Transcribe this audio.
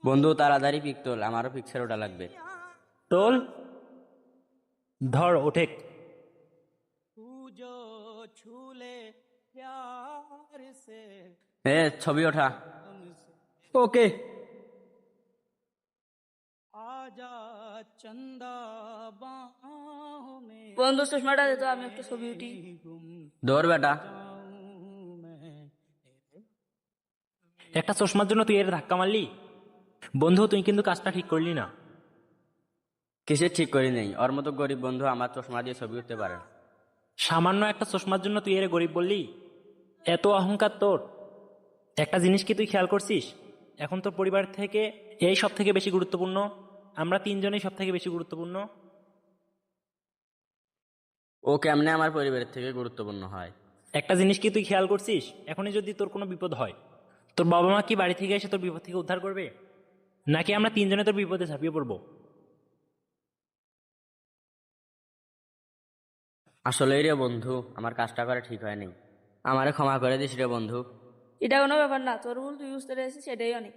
বন্ধু তাড়াতাড়ি পিক তোল, আমারও পিকচার ওটা লাগবে। তোল, ধর ওঠেক। ছবি ওঠা। ওকে। বন্ধু চশমাটা দে তো, আমি একটা ছবি উঠি। ধর বেটা। একটা চশমার জন্য তুই এর ধাক্কা মারলি? বন্ধু তুই কিন্তু কাজটা ঠিক করলি না। কিসের ঠিক করি নেই, ওর মতো গরিব বন্ধু আমার চশমা দিয়ে ছবি উঠতে পারে না। সামান্য একটা চশমার জন্য তুই এর গরিব বললি? এত অহংকার তোর! একটা জিনিস কি তুই খেয়াল করছিস? এখন তোর পরিবার থেকে এই সব থেকে বেশি গুরুত্বপূর্ণ। আমরা তিনজনেই সব থেকে বেশি গুরুত্বপূর্ণ। ও কেমনে আমার পরিবারের থেকে গুরুত্বপূর্ণ হয়? একটা জিনিস কি তুই খেয়াল করছিস? এখনই যদি তোর কোনো বিপদ হয়, তোর বাবা মা কি বাড়ি থেকে এসে তোর বিপদ থেকে উদ্ধার করবে, নাকি আমরা তিনজনে তোর বিপদে ঝাঁপিয়ে পড়বো? আসলেই রে বন্ধু, আমার কাজটা করে ঠিক হয়নি, আমারে ক্ষমা করে দিস রে বন্ধু। এটা কোনো ব্যাপার না, তোর ভুল, তুই বুঝতে পেরেছিস, সেটাই অনেক।